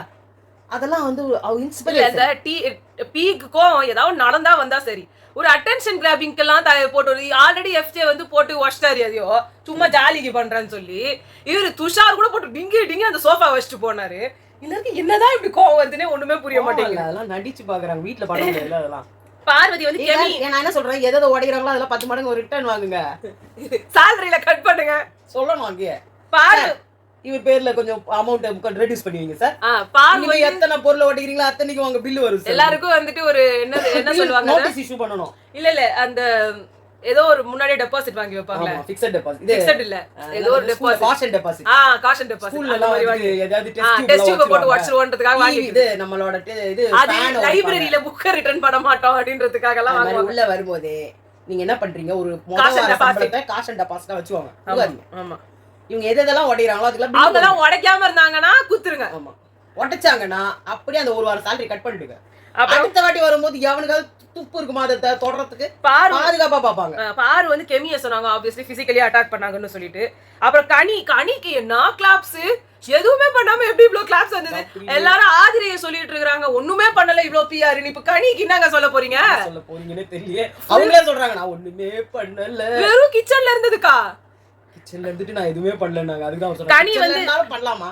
அதெல்லாம் வந்து இன்ஸ்பிரேஷன். பீக்குக்கும் ஏதாவது நடந்தா வந்தா சரி, ஒரு அட்டென்ஷன் கிராபிங்க்கெல்லாம் போட்டு ஆல்ரெடி எஃப்ஜே வந்து போட்டு வாஷ்டாரு. அதையோ சும்மா ஜாலிக்கு பண்றேன்னு சொல்லி இவரு துஷார் கூட போட்டு டிங்கி அந்த சோஃபா வச்சுட்டு போனாரு. எல்லாருக்கும் என்னதான் இப்படி கோவம் வருதுன்னே ஒண்ணுமே புரிய மாட்டேங்குது. அதெல்லாம் நடிச்சு பாக்குறாங்க, வீட்டுல பண்ண முடியல. அதெல்லாம் பார்வதி வந்து நான் என்ன சொல்றேன், எதை உடைக்கிறாங்களோ அதெல்லாம் 10 மடங்கு ஒரு ரிட்டர்ன் வாங்குங்க, சாலரியில கட் பண்ணுங்க சொல்லணும். அங்கே இவர் பேர்ல கொஞ்சம் அமௌண்ட் ரெடியூஸ் பண்ணுவீங்க சார். பாரு நீங்க எத்தனை பொருளை ஓட்டிக்கிறீங்களோ அத்தனைக்கு உங்க பில் வரும் சார். எல்லாருக்கும் வந்துட்டு ஒரு என்ன சொல்லுவாங்க, நோட்டீஸ் இஷ்யூ பண்ணனும். இல்ல அந்த ஏதோ ஒரு முன்னாடியே டெபாசிட் வாங்கி வைப்பாங்க. Fixed deposit. ஃபிக்ஸட் இல்ல, ஏதோ ஒரு deposit, caution deposit. Caution deposit. ஸ்கூல்ல எல்லாம் வாங்கி ஏதாவது டெஸ்ட் டியூப் போட்டு வச்சிருவோன்றதுக்காக வாங்கி. இது நம்மளோட இது லைப்ரரியில புக் ரிட்டர்ன் பண்ண மாட்டோம் அப்படின்றதுக்காக எல்லாம் வாங்குவாங்க. உள்ள வரும்போது நீங்க என்ன பண்றீங்க, ஒரு முதல் சம்பளத்தை காஷன் டெபாசிட்டா வச்சுவாங்க. ஆமா, இவங்க எதெல்லாம் உடையறாங்களோ அதுக்கெல்லாம் அவங்க எல்லாம் உடைக்காம இருந்தாங்கன்னா குத்துருங்க. ஆமா, உடைச்சாங்கன்னா அப்படியே அந்த ஒரு வார salary கட் பண்ணிடுங்க. அடுத்த வாட்டி வரும்போது எவனுக்காவது துப்பு இருக்குமா அதை தொடறதுக்கு பாதுகாப்பா பாப்பாங்க. பாரு வந்து கெமிய சொன்னாங்க, ஆப்வியஸ்லி பிசிக்கலி அட்டாக் பண்ணாங்கன்னு சொல்லிட்டு. அப்புறம் கனிக்கு என்ன கிளாப்ஸ், எதுவுமே பண்ணாம எப்படி இவ்வளவு கிளாப்ஸ் வந்தது? எல்லாரும் ஆதிரைய சொல்லிட்டு இருக்காங்க, ஒண்ணுமே பண்ணல இவ்வளவு பிஆர். இப்ப கனிக்கு என்னங்க சொல்ல போறீங்கன்னே தெரியல. அவங்களே சொல்றாங்க நான் ஒண்ணுமே பண்ணல, வெறும் கிச்சன்ல இருந்ததுக்கா. கிச்சன்ல இருந்துட்டு நான் எதுவுமே பண்ணலனாங்க. அதுதான் சொல்றேன், கனி வந்து பண்ணலாமா,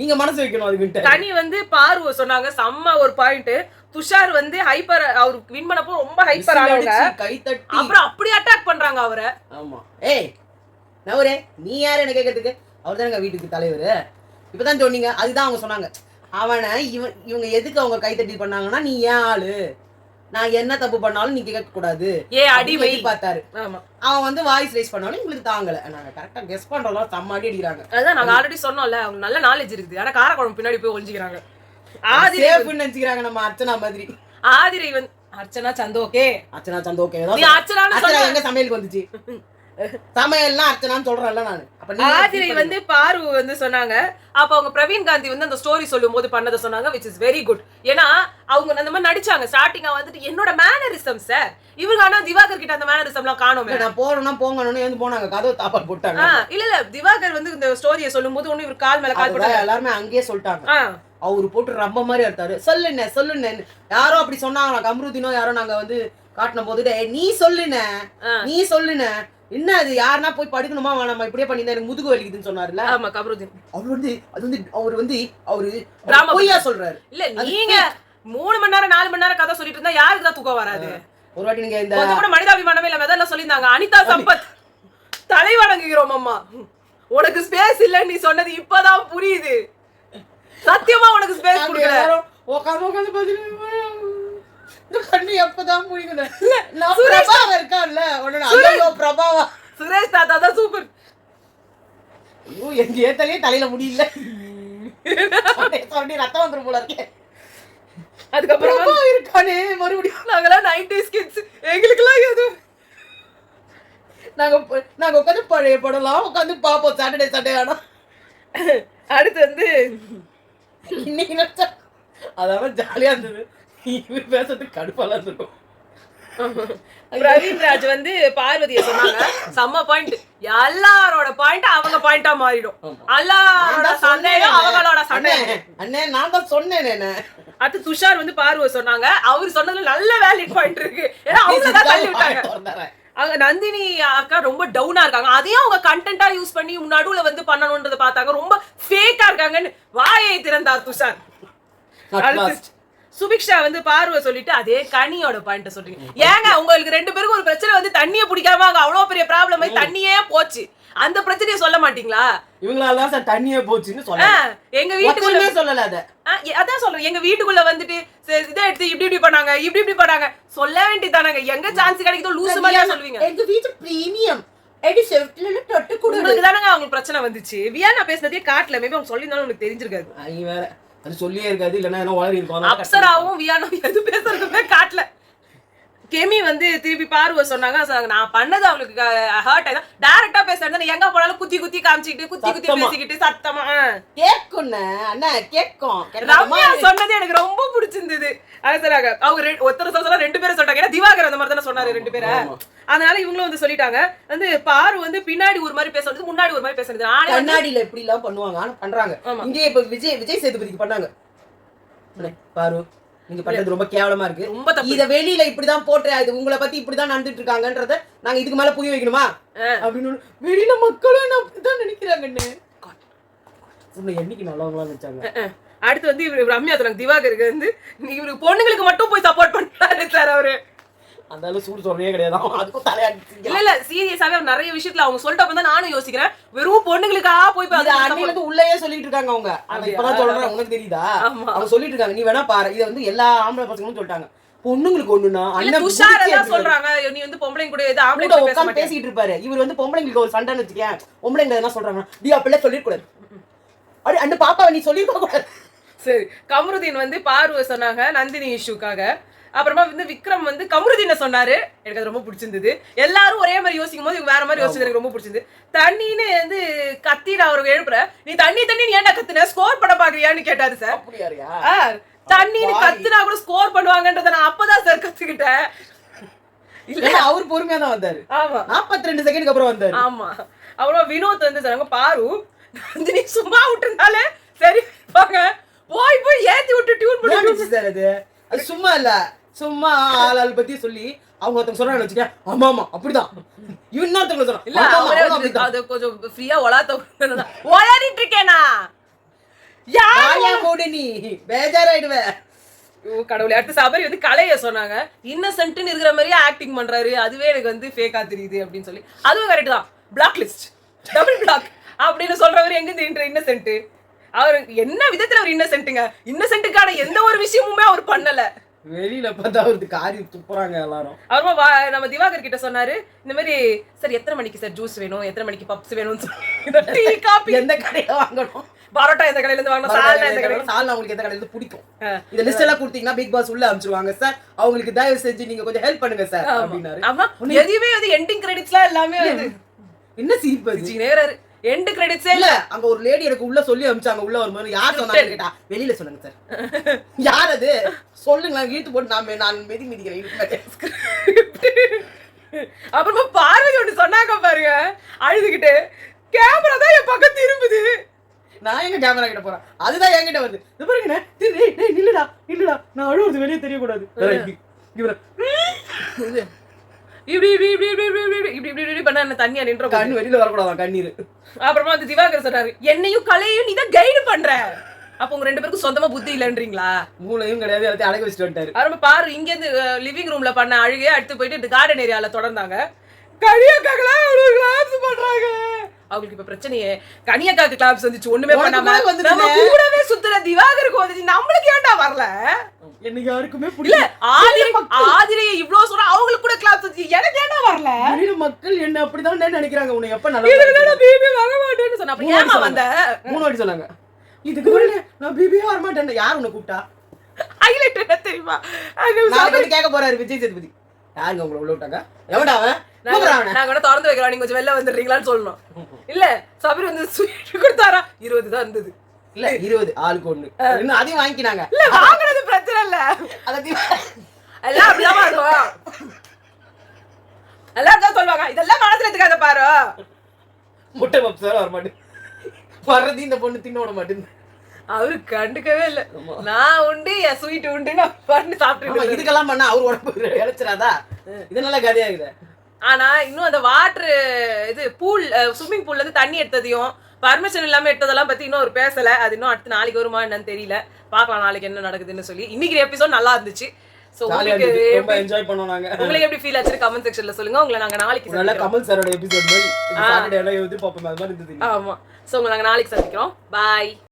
நீங்க மனசு வைக்கணும் அதுக்கிட்ட. கனி வந்து பாரு சொன்னாங்க செம்ம ஒரு பாயிண்ட். துஷார் வந்து ஹைப்பர், அவர் வின் பண்ணப்போ ரொம்ப ஹைப்பர் ஆனாங்க, கை தட்டி அப்புறம் அப்படி அட்டாக் பண்றாங்க அவரை. ஆமா, ஏய் நவரே நீ யாரு என்ன கேட்கறதுக்கு, அவர் தானங்க வீட்டுக்கு தலைவர். இப்பதான் சொன்னீங்க, அதுதான் அவங்க சொன்னாங்க. அவனை இவங்க எதுக்கு அவங்க கை தட்டி பண்ணாங்கன்னா, நீ ஏன் ஆளு, நான் என்ன தப்பு பண்ணாலும் நீங்க கேட்க கூடாது, அடிமை பார்த்தாரு. அவன் வந்து வாய்ஸ் ரைஸ் பண்ணாலும் உங்களுக்கு தாங்கல. நாங்க கரெக்டா கெஸ் பண்றோம், செம்ம அடி அடிக்கிறாங்க. அதான் நாங்க ஆல்ரெடி சொன்னோம்ல, அவங்க நல்ல நாலேஜ் இருக்குது. ஆனா காரக்குழம்பு பின்னாடி போய் ஒளிஞ்சிக்கிறாங்க. நினைச்சுக்கிறாங்க நம்ம அர்ச்சனா மாதிரி. ஆதிரை வந்து அர்ச்சனா சந்தோகே, அர்ச்சனா சந்தோகே எங்க சமையலுக்கு வந்துச்சு, சமையல்லாம் அர்ச்சனான்னு சொல்றேன்ல நானு. ஆதிரை வந்து பாரு வந்து சொன்னாங்க. அப்ப அவங்க பிரவீன் காந்தி வந்து அந்த ஸ்டோரி சொல்லும் போது பண்ணதை சொன்னாங்க, which is very good. ஏன்னா அவங்க அந்த மாதிரி நடிச்சாங்க. ஸ்டார்டிங்கா வந்துட்டு என்னோட மேனரிசம் சார், இவங்க ஆனா திவாகர் கிட்ட அந்த மேனரிசம் எல்லாம் காணோமே. நான் போறேன்னா போங்கன்னு வந்து போனாங்க, கதவு தாப்பால் போட்டாங்க. இல்ல திவாகர் வந்து இந்த ஸ்டோரியை சொல்லும் போது ஒண்ணு இவர் கால் மேல கால் போட்டாங்க. எல்லாருமே அங்கேயே சொல்லிட்டாங்க, அவரு போட்டு ரொம்ப மாதிரி எடுத்தாரு. சொல்லுன்னு யாரோ அப்படி சொன்னாங்க, கம்ருதீனோ யாரோ நாங்க வந்து காட்டின போது நீ சொல்லுன என்ன அது யாருன்னா போய் படுக்கணுமா வேணாமா இப்படியே பண்ணி எனக்கு முதுகு வலிக்குதுன்னு சொன்னாருல்ல. ஆமா, கம்ருதீன் அவர் வந்து அவரு பொய்யா சொல்றாரு. இல்ல நீங்க 3 மணி நேரம் 4 மணி நேரம் கதை சொல்லிட்டு இருந்தா யாருக்கு தான் தூக்கம் வராது? ஒரு வாட்டி நீங்க இந்த கொஞ்சம் கூட மனிதாபிமானமே இல்ல மெதல்ல சொல்லியிருந்தாங்க. அனிதா சம்பத் தலை வணங்குகிறோம் அம்மா, உனக்கு ஸ்பேஸ் இல்ல நீ சொன்னது இப்பதான் புரியுது. சத்தியமா உனக்கு ஸ்பேஸ் கொடுக்கல. உட்காந்து எப்பதான் புரியுது. இருக்கான்ல பிரபாவா, சுரேஷ் தாத்தா தான் சூப்பர். ஐயோ எங்க ஏத்தலையே தலையில முடியல, ரத்தம் வந்துரும் போல இருக்கேன். அதுக்கப்புறம் இருக்கானே மறுபடியும் நாங்கெல்லாம் 90s கிட்ஸ், எங்களுக்கெல்லாம் எதுவும் நாங்க உட்காந்து பழைய படம்லாம் உட்காந்து பாப்போம் சாட்டர்டே சண்டே. ஆனா அடுத்து வந்து இன்னைக்கு அதான் ஜாலியா இருந்தது, இவர் பேசுறதுக்கு கடுப்பாலாம் இருக்கும். ரவீந்திராஜ் வந்து பார்வதியை சொன்னாங்க, செம்ம பாயிண்ட். எல்லாரோட பாயிண்ட் அவங்க பாயிண்டா மாறிடும். எல்லாரோட சந்தேகம் அவங்களோட சந்தேகம். அண்ணே நான் தான் சொன்னேன். அடுத்து துஷார் வந்து பார்வ சொன்னாங்க, அவர் சொன்னதுல நல்ல வேலிட் பாயிண்ட் இருக்கு. ஏன்னா அவங்க தான் தள்ளி விட்டாங்க. அங்க நந்தினி அக்கா ரொம்ப டவுனா இருக்காங்க, அதையும் அவங்க கண்டென்ட்டா யூஸ் பண்ணி நடுவுல வந்து பண்ணணும்ன்றத பார்த்தாங்க. ரொம்ப ஃபேக்கா இருக்காங்கன்னு வாயை திறந்தார் துஷார். சுபிக்ஷா வந்து பார்வை சொல்லிட்டு அதே கனியோட பாயிண்ட சொல்றீங்க. ஏங்க உங்களுக்கு 2 பேருக்கும் ஒரு பிரச்சனை வந்து தண்ணியை பிடிக்காம அங்க அவ்வளவு பெரிய ப்ராப்ளம் ஆகி தண்ணியே போச்சு, அந்த பிரச்சனையை சொல்ல மாட்டீங்களா? இவங்களால தான் சார் தண்ணியே போச்சுன்னு சொல்றாங்க. எங்க வீட்டுக்குள்ளே சொல்லல அத. அதான் சொல்றேன், எங்க வீட்டுக்குள்ள வந்துட்டு இதை எடுத்து இப்படி பண்ணாங்க சொல்ல வேண்டியதானங்க. எங்க சான்ஸ் கிடைக்குதோ லூசு மாதிரியா சொல்லுவீங்க. எங்க வீட்டு பிரீமியம் எடி செஃப்ட்ல தொட்டு கூட உங்களுக்கு தானங்க அவங்களுக்கு பிரச்சனை வந்துச்சு. வியானா பேசினதே காட்டல, மேபி அவங்க சொல்லிருந்தாலும் உங்களுக்கு தெரிஞ்சிருக்காது. நீ வேற அது சொல்லியே இருக்காது, இல்லன்னா என்ன வளரி இருக்கும். அப்சராவும் வியானும் எது பேசுறதுமே காட்டல. கெமி வந்து திருப்பி பார்வை சொன்னாங்க, நான் பண்ணது அவளுக்கு ஹர்ட் ஆயிடும். டைரக்டா பேசுறது எங்க போனாலும் குத்தி காமிச்சிட்டு குத்தி பேசிக்கிட்டு சத்தமா கேட்கும் அண்ணா கேட்கும். ரம்யா சொன்னது எனக்கு ரொம்ப பிடிச்சிருந்தது. அதுசராக அவங்க ஒருத்தர் சொல்ல 2 பேரும் சொல்றாங்க. ஏன்னா திவாகர் அந்த மாதிரி தானே சொன்னாரு 2 பேரை. அதனால இவங்களும் வந்து சொல்லிட்டாங்க. வந்து பாரு வந்து பின்னாடி ஒரு மாதிரி பேசுறது, முன்னாடி ஒரு மாதிரி பேசுறது. கண்ணாடியில எப்படி எல்லாம் பண்ணுவாங்க, ஆனா பண்றாங்க. இங்க இப்ப விஜய் சேதுபதிக்கு பண்ணாங்க. பாரு நீங்க பண்றது ரொம்ப கேவலமா இருக்கு, இத வெளியில இப்படிதான் போட்டுற, இது உங்களை பத்தி இப்படிதான் நடந்துட்டு இருக்காங்கன்றத நாங்க இதுக்கு மேல புரிய வைக்கணுமா அப்படின்னு வெளியில மக்களும் என்ன அப்படிதான் நினைக்கிறாங்கன்னு என்னைக்கு நல்லவங்களா நினைச்சாங்க. அடுத்து வந்து இவரு ரம்யா சொன்னாங்க, திவாகருக்கு வந்து இவரு பொண்ணுங்களுக்கு மட்டும் போய் சப்போர்ட் பண்றாரு சார் அவரு. அந்த அளவு சூடு சொல்றே கிடையாது, அதுக்கும் தலையாடி. இல்ல சீரியஸாவே நிறைய விஷயத்துல அவங்க சொல்லிட்டு தான் நானும் யோசிக்கிறேன். வெறும் பொண்ணுங்களுக்கா போய் அன்னைக்கு உள்ளேயே சொல்லிட்டு இருக்காங்க அவங்க. இப்பதான் சொல்றேன், உனக்கு தெரியுதா? அவங்க சொல்லிட்டு இருக்காங்க, நீ வேணா பாரு. இது வந்து எல்லா ஆம்பளை பசங்களும் சொல்லிட்டாங்க. பொண்ணுங்களுக்கு ஒண்ணுனா அண்ணன் துஷார் எல்லாம் சொல்றாங்க, நீ வந்து பொம்பளைங்க கூட ஏதோ ஆம்பளை கூட உட்கார்ந்து பேசிட்டு இருப்பாரு. இவர் வந்து பொம்பளைங்களுக்கு ஒரு சண்டைன்னு வச்சுக்கேன், பொம்பளைங்க என்ன சொல்றாங்க, டி அப்பளே சொல்லிட கூடாது, அப்படி அந்த பாப்பாவை நீ சொல்லிருக்க கூடாது. சரி, கமருதீன் வந்து பார்வை சொன்னாங்க நந்தினி இஷ்யூக்காக. அப்புறமா வந்து விக்ரம் வந்து கமருதீனை சொன்னாரு, எனக்கு அது ரொம்ப பிடிச்சிருந்தது. எல்லாரும் ஒரே மாதிரி யோசிக்கும் போது வேற மாதிரி யோசிச்சது எனக்கு ரொம்ப பிடிச்சிருந்தது. தண்ணின்னு வந்து கத்திட அவருக்கு எழுப்புற, நீ தண்ணி நீ ஏன்டா கத்துன, ஸ்கோர் பண்ண பாக்குறியான்னு கேட்டாரு சார். அப்படியாரியா? தண்ணின்னு கத்துனா கூட ஸ்கோர் பண்ணுவாங்கன்றத நான் அப்பதான் சார் கத்துக்கிட்டேன். இல்ல அவர் பொறுமையா தான் வந்தாரு. ஆமா, 42 செகண்டுக்கு அப்புறம் வந்தாரு. ஆமா. அப்புறம் வினோத் வந்து சொன்னாங்க, பாரு நந்தினி சும்மா விட்டுருந்தாலே சரி பாங்க, போய் ஏத்தி விட்டு டியூன் பண்ணி சார். அது சும்மா இல்ல, சும்மா ஆளாள் பத்தி சொல்லி அவங்க ஒருத்தவங்க சொல்றாங்க வச்சுக்க, ஆமா ஆமா அப்படிதான் இன்னொருத்தவங்க சொல்றாங்க. இல்ல அவரே அது கொஞ்சம் ஃப்ரீயா ஒளாரிட்டு இருக்கேனா, யாரையா மூடு நீ பேஜாராயிடுவே. கடவுளே. அடுத்து சபரி வந்து கலைய சொன்னாங்க, இன்னசென்ட்னு இருக்கிற மாதிரியே ஆக்டிங் பண்றாரு, அதுவே எனக்கு வந்து ஃபேக்கா தெரியுது அப்படின்னு சொல்லி. அதுவும் கரெக்ட் தான், பிளாக் லிஸ்ட் டபுள் பிளாக் அப்படின்னு சொல்றவர் எங்க இன்னசென்ட்? அவர் என்ன விதத்துல அவர் இன்னசென்ட்டுங்க? இன்னசென்ட்டுக்கான எந்த ஒரு விஷயமுமே அவர் பண்ணல. வெளியில பார்த்தா அவருக்கு காரி துப்புறாங்க எல்லாரும். அப்புறமா நம்ம திவாகர் கிட்ட சொன்னாரு, இந்த மாதிரி சார் எத்தனை மணிக்கு சார் ஜூஸ் வேணும், எத்தனை மணிக்கு பப்ஸ் வேணும்னு சொல்லி, டீ காபி எந்த கடையில வாங்கணும், பரோட்டா எந்த கடையில இருந்து வாங்கணும், சால்னா எந்த கடையில, சால்னா உங்களுக்கு எந்த கடையில இருந்து பிடிக்கும், இந்த லிஸ்ட் எல்லாம் கொடுத்தீங்கன்னா பிக் பாஸ் உள்ள அனுப்பிச்சிருவாங்க சார், அவங்களுக்கு தயவு செஞ்சு நீங்க கொஞ்சம் ஹெல்ப் பண்ணுங்க சார் அப்படினாரு. ஆமா, எதுவே வந்து எண்டிங் கிரெடிட்ஸ்லாம் எல்லாமே வந்து என்ன சிரிப்பு நேரா எண்ட் கிரெடிட்ஸே இல்ல. அங்க ஒரு லேடி எனக்கு உள்ள சொல்லி அனுப்பிச்சாங்க, உள்ள வரும்போது யார் சொன்னாங்க கேட்டா, வெளியில சொல்லுங்க சார். யார் அது சொல்லுங்க, நான் இழுத்து போட்டு நான் மிதிக்கிறேன். அப்புறமா பார்வதி ஒன்று சொன்னாங்க பாருங்க, அழுதுகிட்டு, கேமரா தான் என் பக்கம் திரும்புது, நான் எங்க கேமரா கிட்ட போறேன், அதுதான் என்கிட்ட வருது. இது பாருங்க, நில்லுடா நான் அழுவுறது வெளியே தெரியக்கூடாது. இப்படி இப்படி இப்படி இப்படி இப்படி இப்படி இப்படி இப்படி பண்ண என்ன தண்ணியா நின்ற கண்ணு வெளியில வரக்கூடாதான் கண்ணீர். அப்புறமா வந்து திவாகர் சொன்னாரு, என்னையும் கலையும் நீ தான் கைடு பண்ற, அப்ப உங்க ரெண்டு பேருக்கும் சொந்தமா புத்தி இல்லன்றீங்களா? மூளையும் கிடையாது, எல்லாத்தையும் அடக்க வச்சுட்டு வந்துட்டாரு. அப்புறமா பாரு, இங்க இருந்து லிவிங் ரூம்ல பண்ண அழுகையே அடுத்து போயிட்டு கார்டன் ஏரியால தொடர்ந்தாங்க. கனியக்காக்கெல்லாம் கிளாப்ஸ் பண்றாங்க. அவங்களுக்கு இப்ப பிரச்சனையே கனியக்காக்கு கிளாப்ஸ் வந்துச்சு, ஒண்ணுமே பண்ணாம நம்ம கூடவே சுத்துற திவாகருக்கு வந்துச்சு, நம்மளுக்கு ஏன்டா வரல? எனக்கு யாருக்குமே இல்ல, ஆதிரைய இவ்வளவு சொல்ற அவங்களுக்கு கூட கிளாப்ஸ் வந்துச்சு, எனக்கு ஏன்டா வரல? மக்கள் என்ன அப்படிதான் நினைக்கிறாங்க, உன்னை எப்ப நல்லா பிபி வர மாட்டேன்னு சொன்னா, அப்ப ஏமா வந்த? 3 வாட்டி சொன்னாங்க. இதுக்கு முன்னாடி நான் பிபியே வர மாட்டேன். யார் உன்னை கூப்பிட்டா? ஹைலைட் என்ன தெரியுமா? நான் கேட்க போறாரு விஜய் சேதுபதி, யாருங்க உங்களை உள்ள விட்டாங்க? எவன்டா அவன்? நான் கூட திறந்து வைக்கிறோம், நீங்க கொஞ்சம் வெளில வந்துடுறீங்களான்னு சொல்லணும். இல்ல சபரி வந்து ஸ்வீட் கொடுத்தாரா, 20 தான் இருந்தது. இல்ல 20 ஆளுக்கு 1 இன்னும் அதையும் வாங்கினாங்க. இல்ல வாங்குறது பிரச்சனை இல்ல, எல்லாம் அப்படிதான் வாங்குவோம், எல்லாரும் சொல்லுவாங்க, இதெல்லாம் மனசுல எடுத்துக்காத பாரு. முட்டை பப்ஸ் வர மாட்டேன், வர்றது இந்த பொண்ணு தின்ன விட மாட்டேன். அவரு கண்டுக்கவே இல்ல, நான் உண்டு என் ஸ்வீட் உண்டு நான் பண்ணி சாப்பிட்டு. இதுக்கெல்லாம் பண்ணா அவர் உடம்பு இழைச்சிடாதா? இது நல்ல கதையாகுது. ஆனா இன்னும் அந்த வாட்டர் இது பூல் ஸ்விம்மிங் பூல்ல இருந்து தண்ணி எடுத்ததையும் பர்மிஷன் இல்லாம எடுத்ததெல்லாம் பத்தி இன்னும் ஒரு பேசல. அது இன்னும் அடுத்து நாளைக்கு வருமா என்னன்னு தெரியல, பாக்கலாம் நாளைக்கு என்ன நடக்குதுன்னு சொல்லி. இன்னைக்கு எபிசோட் நல்லா இருந்துச்சு. சோ உங்களுக்கு ரொம்ப என்ஜாய் பண்ணோம் நாங்க. உங்களுக்கு எப்படி ஃபீல் ஆச்சு கமெண்ட் செக்ஷன்ல சொல்லுங்க. உங்களை நாங்க நாளைக்கு நல்ல கமல் சாரோட எபிசோட் மாதிரி சாட்டர்டே எல்லாம் எதிர்பார்ப்போம், அது மாதிரி இருந்தது. ஆமா, சோ உங்களை நாங்க நாளைக்கு சந்திக்கிறோம். பாய்.